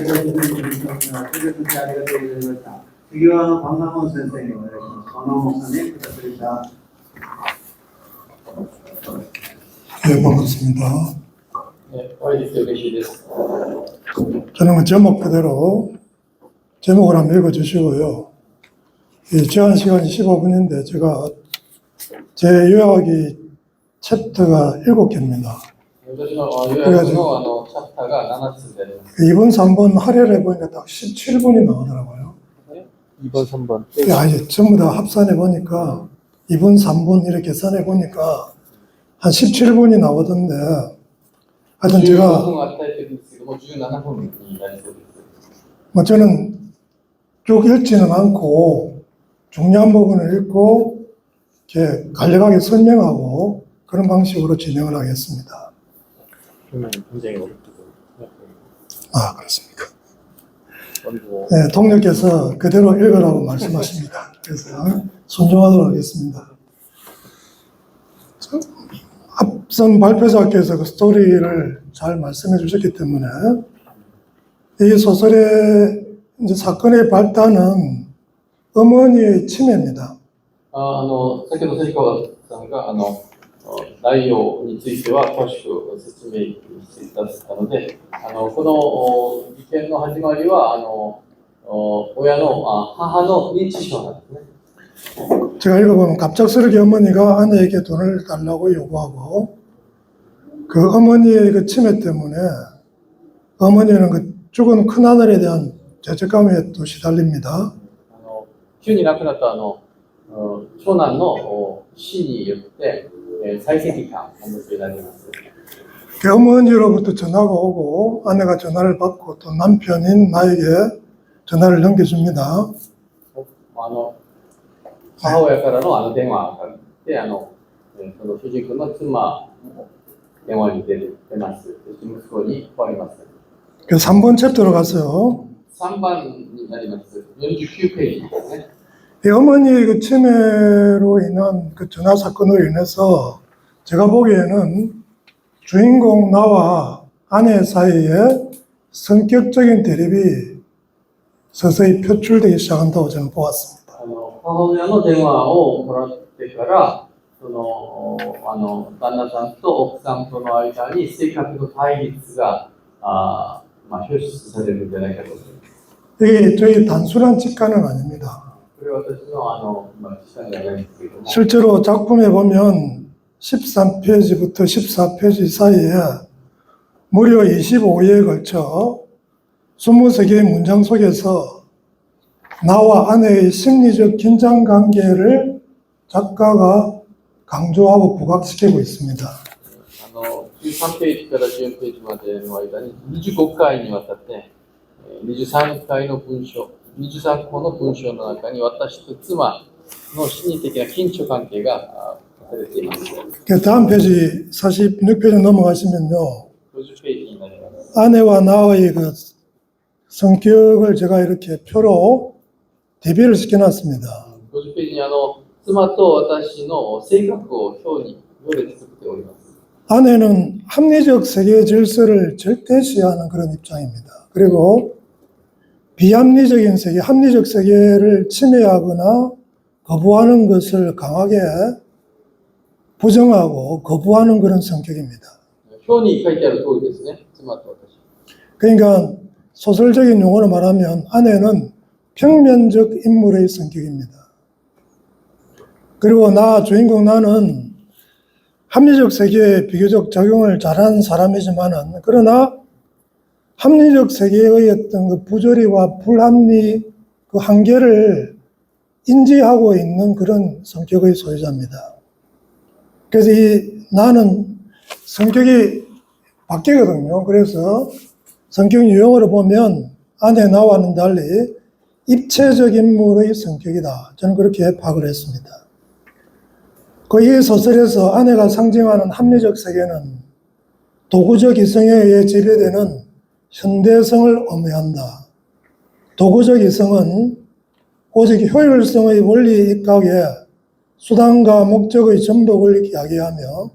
次はパンナモン先生にお願いします。パンナモンさんにくださいた。 네, 반갑습니다. 네, 와이디스 계시です. 저는 제목 그대로 제목을 한번 읽어주시고요. 이 제한 시간이 15분인데 제가 제 요약이 챕터가 7개입니다. 私の予約のチャプターが7つであります。 2번, 3번 할애를 해보니까 딱 17분이 나오더라고요. 2번, 3번. 아니, 전부 다 합산해 보니까 2분, 3분 이렇게 계산해 보니까 한 17분이 나오던데 하여튼 제가 15分与えてるんですけども17分になりそうです。 뭐 저는 쭉 읽지는 않고 중요한 부분을 읽고 이렇게 간략하게 설명하고 그런 방식으로 진행을 하겠습니다. 굉장히 어렵고. 아, 그렇습니까? 네, 동료께서 그대로 읽으라고 말씀하십니다. 그래서 순종하도록 하겠습니다. 앞선 발표자께서 그 스토리를 잘 말씀해 주셨기 때문에 이 소설의 이제 사건의 발단은 어머니의 치매입니다. 先ほど関川さんが内容については詳しく説明していただいたので、この事件の始まりは母の認知症なんですね。 제가 읽어보면 갑작스럽게 어머니가 아내에게 돈을 달라고 요구하고 그 어머니의 그 치매 때문에 어머니는 그 죽은 큰아들에 대한 죄책감에 또 시달립니다. 急に亡くなった長男の死によって再責感を持つようになります。 그 어머니로부터 전화가 오고 아내가 전화를 받고 또 남편인 나에게 전화를 넘겨줍니다. 母親からの電話がかかってその主人公の妻も電話に出ます。息子に代わります。 그 3번 챕터로 갔어요. 3番になります。49ページですね。 이 어머니의 그 치매로 인한 그 전화 사건으로 인해서 제가 보기에는 주인공 나와 아내 사이에 성격적인 대립이 서서히 표출되기 시작한다고 저는 보았습니다. 母親の電話をもらってから、旦那さんと奥さんとの間に性格の対立が表出されるんじゃないかと思います。 이게 저희 단순한 직관은 아닙니다. これは私の時間じゃないんですけども、 실제로 작품에 보면 13페이지부터 14페이지 사이에 무려 25회에 걸쳐 23개의 문장 속에서 나와 아내의 심리적 긴장 관계를 작가가 강조하고 부각시키고 있습니다. 13ページから14ページまでの間に25回にわたって23個の文章の中に私と妻の心理的な緊張関係が書かれています。 그 다음 페이지 46페이지 넘어가시면요. 50ページになります。 아내와 나의 그 성격을 제가 이렇게 표로 대비를 시켜놨습니다. 50ページに妻と私の性格を表で作っております。 아내는 합리적 세계 질서를 절대시하는 그런 입장입니다. 그리고 비합리적인 세계, 합리적 세계를 침해하거나 거부하는 것을 강하게 부정하고 거부하는 그런 성격입니다. 表に書いてある通りですね、妻と私。 그러니까 소설적인 용어로 말하면 아내는 평면적 인물의 성격입니다. 그리고 주인공 나는 합리적 세계에 비교적 적용을 잘한 사람이지만은 그러나 합리적 세계의 어떤 그 부조리와 불합리 그 한계를 인지하고 있는 그런 성격의 소유자입니다. 그래서 나는 성격이 바뀌거든요. 그래서 성격 유형으로 보면 아내 나와는 달리 입체적 인물의 성격이다. 저는 그렇게 파악을 했습니다. 이 소설에서 아내가 상징하는 합리적 세계는 도구적 이성에 의해 지배되는 현대성을 의미한다. 도구적 이성은 오직 효율성의 원리 입각에 수단과 목적의 전복을 이야기하며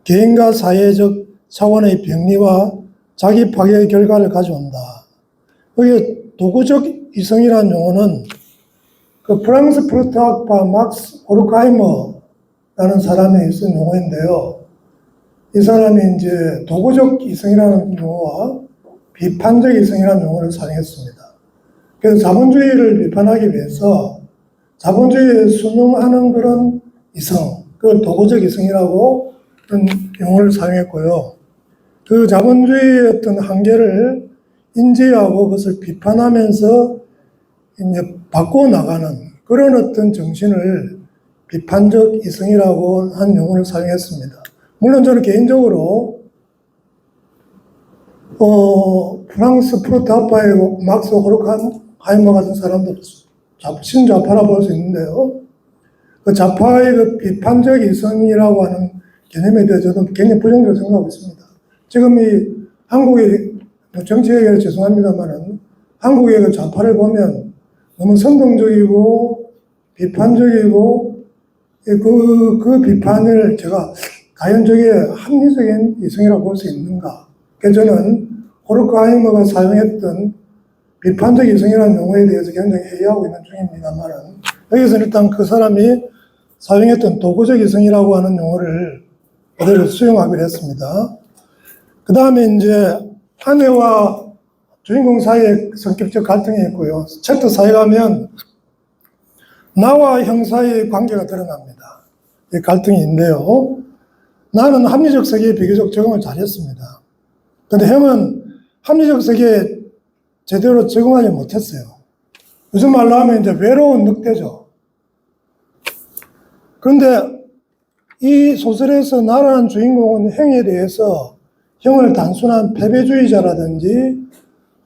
개인과 사회적 차원의 병리와 자기 파괴의 결과를 가져온다. 여기 도구적 이성이라는 용어는 그 프랑스 프루트학파 막스 호르카이머라는 사람이 쓴 용어인데요. 이 사람이 이제 도구적 이성이라는 용어와 비판적 이성이라는 용어를 사용했습니다. 그래서 자본주의를 비판하기 위해서 자본주의에 순응하는 그런 이성, 그걸 도구적 이성이라고 그런 용어를 사용했고요. 그 자본주의의 어떤 한계를 인지하고 그것을 비판하면서 이제 바꿔나가는 그런 어떤 정신을 비판적 이성이라고 한 용어를 사용했습니다. 물론 저는 개인적으로 프랑스 프루트학파의 막스 호르카이머 같은 사람들 신좌파라 볼 수 있는데요. 그 좌파의 그 비판적 이성이라고 하는 개념에 대해서 저는 굉장히 부정적으로 생각하고 있습니다. 지금 이 한국의 정치 얘기를 죄송합니다만은 한국의 그 좌파를 보면 너무 선동적이고 비판적이고 그 비판을 제가 과연 저게 합리적인 이성이라고 볼 수 있는가? 그래서 저는 호르카이머가 사용했던 비판적 이성이라는 용어에 대해서 굉장히 회의하고 있는 중입니다만은 여기서 일단 그 사람이 사용했던 도구적 이성이라고 하는 용어를 그대로 수용하기로 했습니다. 그 다음에 이제 아내와 주인공 사이에 성격적 갈등이 있고요. 챕터 4에 가면 나와 형 사이의 관계가 드러납니다. 이 갈등이 있는데요. 나는 합리적 세계에 비교적 적응을 잘했습니다. 근데 형은 합리적 세계에 제대로 적응하지 못했어요. 요즘 말로 하면 이제 외로운 늑대죠. 그런데 이 소설에서 나라는 주인공은 형에 대해서 형을 단순한 패배주의자라든지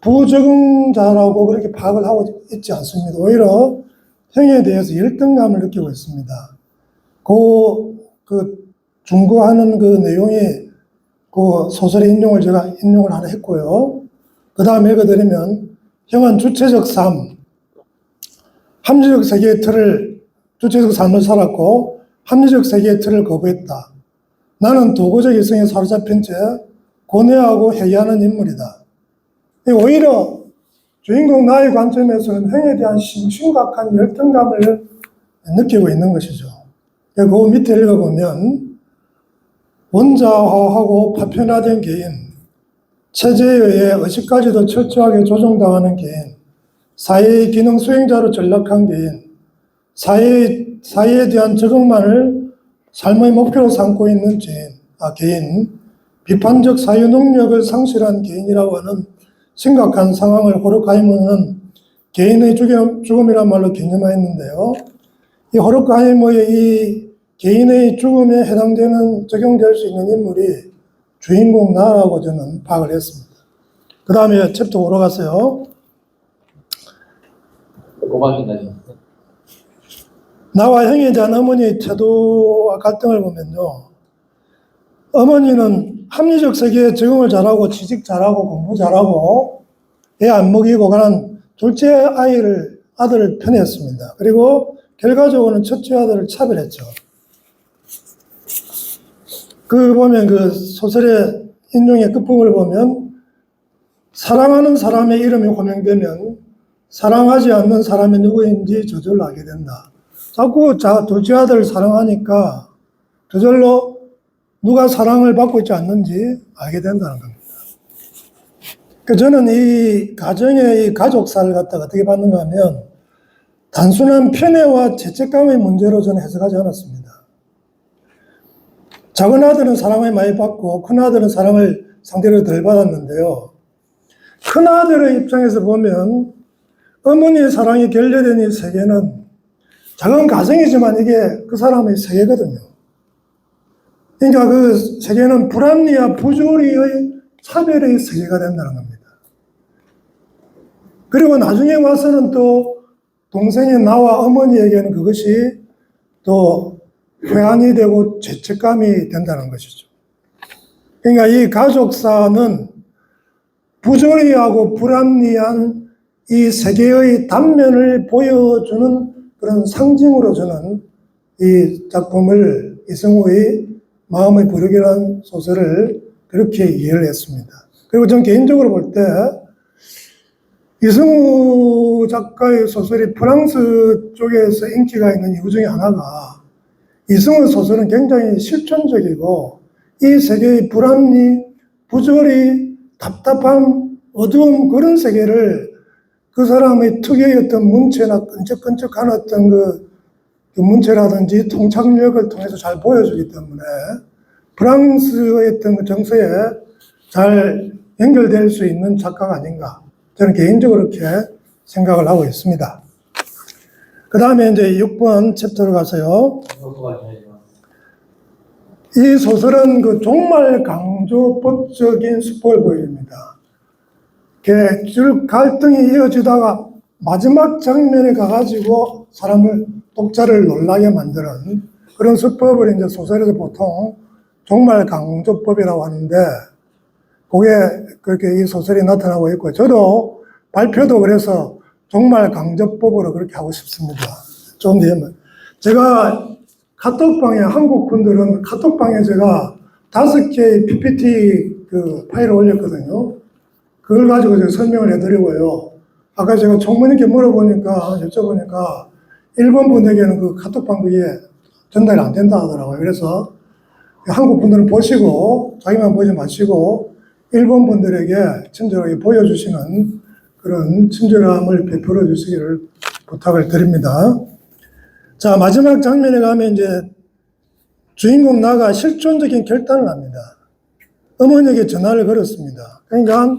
부적응자라고 그렇게 파악을 하고 있지 않습니다. 오히려 형에 대해서 열등감을 느끼고 있습니다. 그 중고하는 그 내용이 그 소설의 인용을 제가 인용을 하나 했고요. 그 다음에 읽어드리면 형은 주체적 삶, 합리적 세계의 틀을 주체적 삶을 살았고 합리적 세계의 틀을 거부했다. 나는 도구적 이성에 사로잡힌 채 고뇌하고 회의하는 인물이다. 오히려 주인공 나의 관점에서는 형에 대한 심각한 열등감을 느끼고 있는 것이죠. 그 밑에 읽어보면 원자화하고 파편화된 개인, 체제에 의해 의식까지도 철저하게 조종당하는 개인, 사회의 기능 수행자로 전락한 개인, 사회에 대한 적응만을 삶의 목표로 삼고 있는 개인, 비판적 사유 능력을 상실한 개인이라고 하는 심각한 상황을 호르카이머는 개인의 죽음이란 말로 개념화했는데요. 이 호르카이머의 이 개인의 죽음에 해당되는 적용될 수 있는 인물이 주인공 나라고 저는 파악을 했습니다. 그 다음에 챕터 5로 갔어요. 5番になりますね。 나와 형에 대한 어머니의 태도와 갈등을 보면요. 어머니는 합리적 세계에 적응을 잘하고 취직 잘하고 공부 잘하고 애 안 먹이고 그런 둘째 아들을 편애했습니다. 그리고 결과적으로는 첫째 아들을 차별했죠. 보면 그 소설의 인용의 끝부분을 보면 사랑하는 사람의 이름이 호명되면 사랑하지 않는 사람이 누구인지 저절로 알게 된다. 자꾸 둘째 아들을 사랑하니까 저절로 누가 사랑을 받고 있지 않는지 알게 된다는 겁니다. 저는 이 가정의 이 가족사를 갖다가 어떻게 봤는가 하면 단순한 편애와 죄책감의 문제로 저는 해석하지 않았습니다. 작은 아들은 사랑을 많이 받고 큰 아들은 사랑을 상대로 덜 받았는데요. 큰 아들의 입장에서 보면 어머니의 사랑이 결여된 이 세계는 작은 가정이지만 이게 그 사람의 세계거든요. 그러니까 그 세계는 불합리와 부조리의 차별의 세계가 된다는 겁니다. 그리고 나중에 와서는 또 동생의 나와 어머니에게는 그것이 또 회한이 되고 죄책감이 된다는 것이죠. 그러니까 이 가족사는 부조리하고 불합리한 이 세계의 단면을 보여주는 그런 상징으로 저는 이 작품을 이승우의 마음의 부르기라는 소설을 그렇게 이해를 했습니다. 그리고 전 개인적으로 볼 때 이승우 작가의 소설이 프랑스 쪽에서 인기가 있는 이유 중에 하나가 이승우 소설은 굉장히 실존적이고 이 세계의 불합리, 부조리, 답답함, 어두움 그런 세계를 그 사람의 특유의 어떤 문체나 끈적끈적한 어떤 그 문체라든지 통찰력을 통해서 잘 보여주기 때문에 프랑스의 어떤 그 정서에 잘 연결될 수 있는 작가가 아닌가. 저는 개인적으로 그렇게 생각을 하고 있습니다. 그 다음에 이제 6번 챕터로 가서요. 이 소설은 그 종말 강조법적인 수법을 보입니다. 이렇게 줄 갈등이 이어지다가 마지막 장면에 가가지고 독자를 놀라게 만드는 그런 수법을 이제 소설에서 보통 종말 강조법이라고 하는데 그게 그렇게 이 소설이 나타나고 있고요. 저도 발표도 그래서 종말 강조법으로 그렇게 하고 싶습니다. 좀 뒤에 제가 카톡방에 한국 분들은 카톡방에 제가 5개의 PPT 그 파일을 올렸거든요. 그걸 가지고 제가 설명을 해드리고요. 아까 제가 총무님께 여쭤보니까 일본 분에게는 그 카톡방 그게 전달이 안 된다 하더라고요. 그래서 한국 분들은 보시고 자기만 보지 마시고 일본 분들에게 친절하게 보여주시는 그런 친절함을 베풀어 주시기를 부탁을 드립니다. 자, 마지막 장면에 가면 이제 주인공 나가 실존적인 결단을 합니다. 어머니에게 전화를 걸었습니다. 그러니까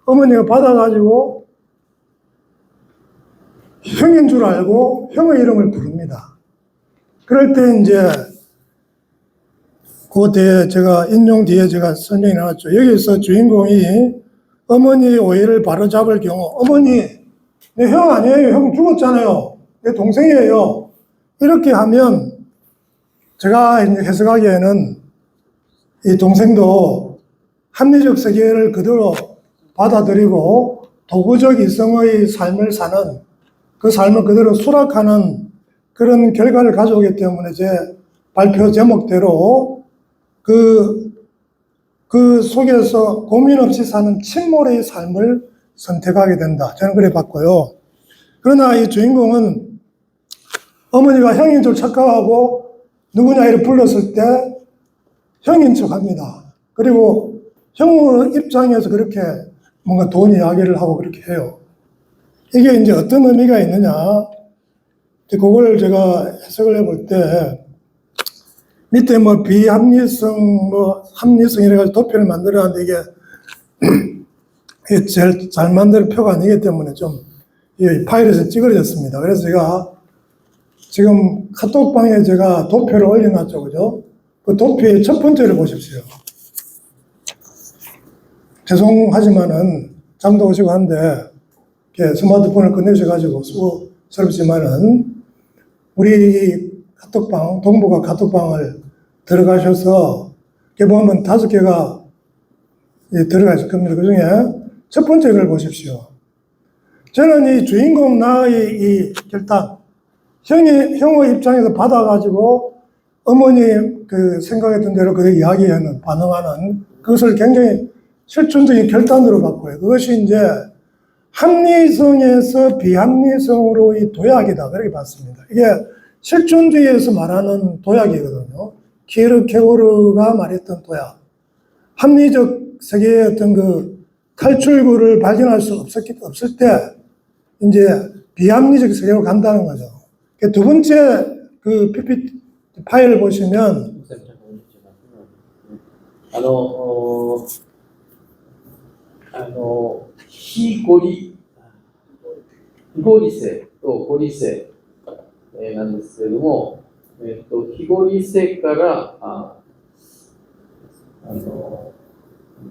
어머니가 받아가지고 형인 줄 알고 형의 이름을 부릅니다. 그럴 때 이제 그 뒤에 제가 인용 뒤에 제가 설명이 나왔죠. 여기서 주인공이 어머니의 오해를 바로잡을 경우 어머니 내 형 아니에요. 형 죽었잖아요. 내 동생이에요. 이렇게 하면 제가 이제 해석하기에는 이 동생도 합리적 세계를 그대로 받아들이고 도구적 이성의 삶을 사는 그 삶을 그대로 수락하는 그런 결과를 가져오기 때문에 제 발표 제목대로 그 속에서 고민 없이 사는 침몰의 삶을 선택하게 된다. 저는 그래 봤고요. 그러나 이 주인공은 어머니가 형인 줄 착각하고 누구냐 이를 불렀을 때 형인 척 합니다. 그리고 형 입장에서 그렇게 뭔가 돈 이야기를 하고 그렇게 해요. 이게 이제 어떤 의미가 있느냐. 그걸 제가 해석을 해볼 때 밑에 뭐 비합리성, 뭐 합리성 이래가지고 도표를 만들어놨는데 이게 제일 잘 만드는 표가 아니기 때문에 좀 이 파일에서 찌그러졌습니다. 그래서 제가 지금 카톡방에 제가 도표를 올려놨죠. 그죠? 그 도표의 첫 번째를 보십시오. 죄송하지만은 잠도 오시고 한데 이렇게 스마트폰을 꺼내셔가지고 수고스럽지만은 우리 카톡방, 동부가 카톡방을 들어가셔서 이렇게 보면 5개가 들어가 있을 겁니다. 그 중에 첫 번째 걸 보십시오. 저는 이 주인공 나의 이 결단, 형의 입장에서 받아가지고 어머니 그 생각했던 대로 그 이야기하는, 반응하는 그것을 굉장히 실존적인 결단으로 봤고요. 그것이 이제 합리성에서 비합리성으로의 도약이다. 그렇게 봤습니다. 이게 실존주의에서 말하는 도약이거든요. 키에르케고르가 말했던 도약. 합리적 세계의 어떤 그 탈출구를 발견할 수 없을 때, 이제 비합리적 세계로 간다는 거죠. 두 번째 그 PPT 파일을 보시면, 非合理性と合理性なんですけれども、非合理性から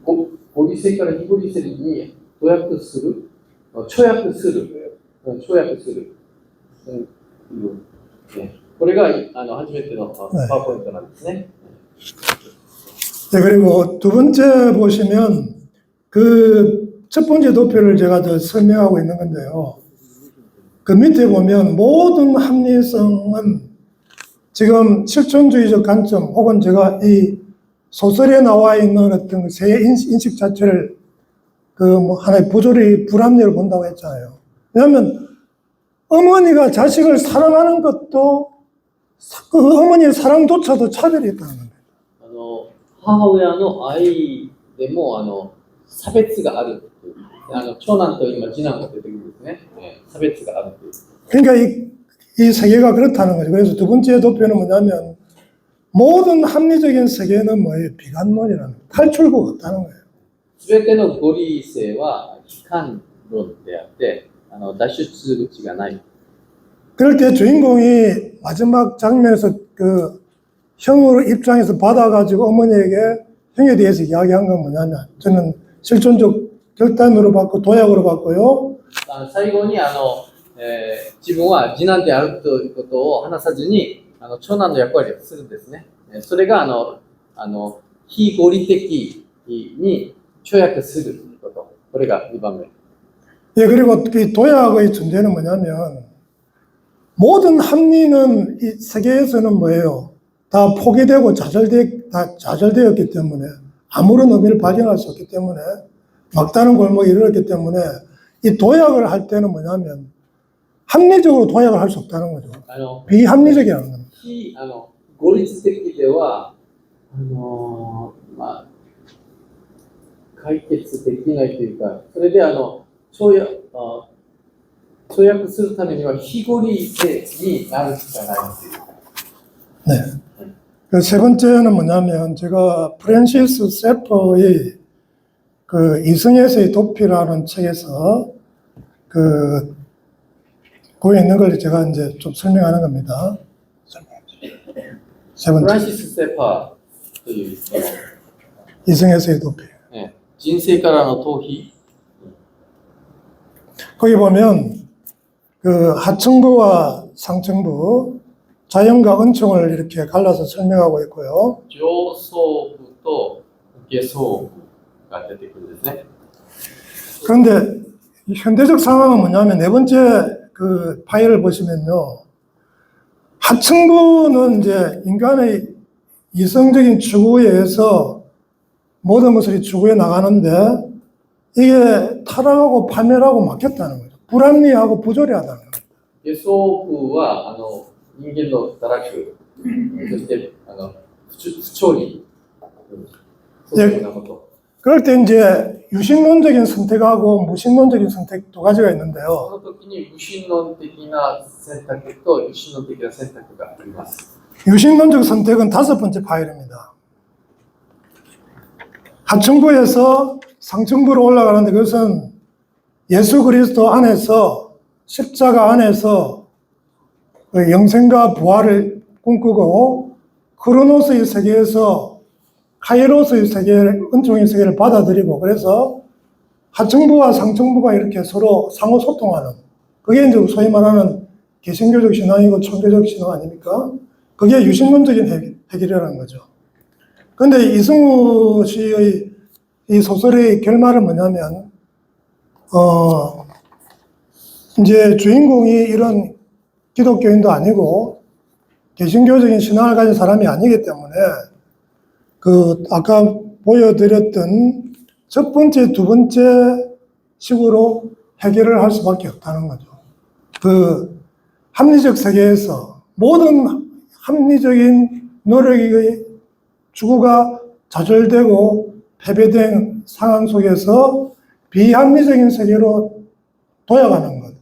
合理性から非合理性に跳躍する、これが初めてのパワーポイントなんですね。 네, 그리고 두 번째 보시면 그 첫 번째 도표를 제가 더 설명하고 있는 건데요. 그 밑에 보면 모든 합리성은 지금 실존주의적 관점 혹은 제가 이 소설에 나와 있는 어떤 새 인식 자체를 그 뭐 하나의 부조리 불합리를 본다고 했잖아요. 왜냐하면 어머니가 자식을 사랑하는 것도 그 어머니의 사랑조차도 차별이 있다는 겁니다. 母親の愛でも差別があるっていう長男と今次男が出てくるんですね、差別があるっていう 그러니까 이 세계가 그렇다는 거죠. 그래서 두 번째 도표는 뭐냐면 모든 합리적인 세계는 뭐예요? 비관론이라는 거예요. 탈출구가 없다는 거예요. 全ての合理性は悲観論であって脱出口がない 그럴 때 주인공이 마지막 장면에서 그 형으로 입장에서 받아가지고 어머니에게 형에 대해서 이야기한 건 뭐냐면 저는 실존적 결단으로 받고 도약으로 받고요. 最後に自分は次男であるということを話さずに長男の役割をするんですね。それが非合理的に跳躍するということ。これが2番目。 예, 그리고 이 도약의 존재는 뭐냐면 모든 합리는 이 세계에서는 뭐예요? 다 포기되고 좌절되었기 때문에 아무런 의미를 발견할 수 없기 때문에 막다른 골목에 이르렀기 때문에 이 도약을 할 때는 뭐냐면 합리적으로 도약을 할 수 없다는 거죠. 비합리적이라는 겁니다. 非合理的では解決できないというか、それで跳躍するためには非合理性になるしかないという。 네. 그 세 번째는 뭐냐면 제가 프랜시스 세퍼의 그 이승에서의 도피라는 책에서 거기에 있는 걸 제가 이제 좀 설명하는 겁니다. 세 フ 번째 ランシス・セパーという人の 이승에서의 도피. 人生からの逃避 거기 보면 그 하층부와 상층부 자연과 은총을 이렇게 갈라서 설명하고 있고요. 上層部と下層部が出てくるんですね。 그런데 이 현대적 상황은 뭐냐면 네 번째 그 파일을 보시면요. 하층부는 이제 인간의 이성적인 추구에 의해서 모든 것을 추구해 나가는데 이게 타락하고 파멸하고 막혔다는 거죠. 불합리하고 부조리하다는 거죠. 下層部は人間の堕落、そして不調理、そういうようなこと。 그럴 때 이제 유신론적인 선택하고 무신론적인 선택 두 가지가 そ 있는데요. の時に無神論的な選択と有神論的な選択があります。 유신론적 선택은 다섯 번째 파일입니다. 하층부에서 상층부로 올라가는데 그것은 예수 그리스도 안에서 십자가 안에서 그 영생과 부활을 꿈꾸고 크로노스의 세계에서 카이로스의 세계, 은총의 세계를 받아들이고 그래서 하층부와 상층부가 이렇게 서로 상호 소통하는 그게 이제 소위 말하는 개신교적 신앙이고 천교적 신앙 아닙니까? 그게 유신론적인 해결이라는 거죠. 근데 이승우 씨의 이 소설의 결말은 뭐냐면, 이제 주인공이 이런 기독교인도 아니고 개신교적인 신앙을 가진 사람이 아니기 때문에 그 아까 보여드렸던 첫 번째, 두 번째 식으로 해결을 할 수밖에 없다는 거죠. 그 합리적 세계에서 모든 합리적인 노력의 추구가 좌절되고 패배된 상황 속에서 비합리적인 세계로 도약하는 것.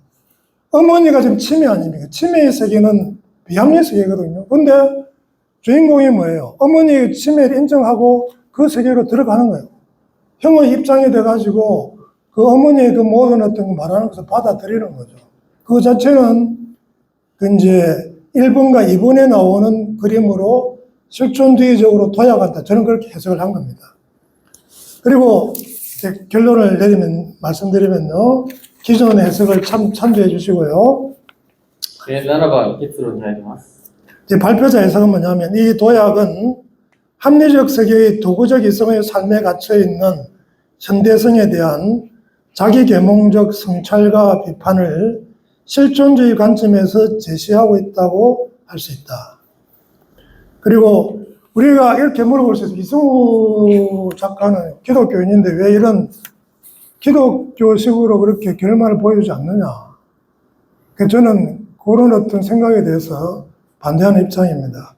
어머니가 지금 치매 아닙니까? 치매의 세계는 비합리 세계거든요. 근데 주인공이 뭐예요? 어머니의 치매를 인정하고 그 세계로 들어가는 거예요. 형의 입장이 돼가지고 그 어머니의 그 모든 어떤 거 말하는 것을 받아들이는 거죠. 그 자체는 그 이제 1번과 2번에 나오는 그림으로 실존주의적으로 도약한다. 저는 그렇게 해석을 한 겁니다. 그리고 이제 결론을 말씀드리면요. 기존의 해석을 참조해 주시고요. 7番結論に入ります。 이제 발표자 해석은 뭐냐면 이 도약은 합리적 세계의 도구적 이성의 삶에 갇혀 있는 현대성에 대한 자기 계몽적 성찰과 비판을 실존주의 관점에서 제시하고 있다고 할 수 있다. 그리고 우리가 이렇게 물어볼 수 있어요. 이승우 작가는 기독교인인데 왜 이런 기독교식으로 그렇게 결말을 보여주지 않느냐. 저는 그런 어떤 생각에 대해서 반대하는 입장입니다.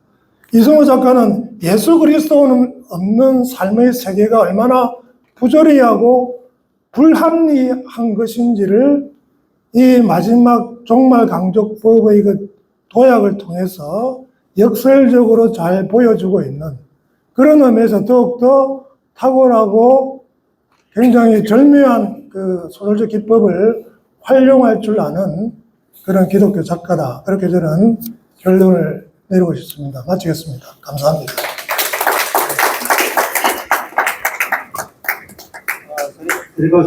이성호 작가는 예수 그리스도는 없는 삶의 세계가 얼마나 부조리하고 불합리한 것인지를 이 마지막 종말 강족법의 그 도약을 통해서 역설적으로 잘 보여주고 있는 그런 의미에서 더욱더 탁월하고 굉장히 절묘한 그 소설적 기법을 활용할 줄 아는 그런 기독교 작가다. 그렇게 저는 결론을 내리고 싶습니다. 마치겠습니다. 감사합니다. 그리고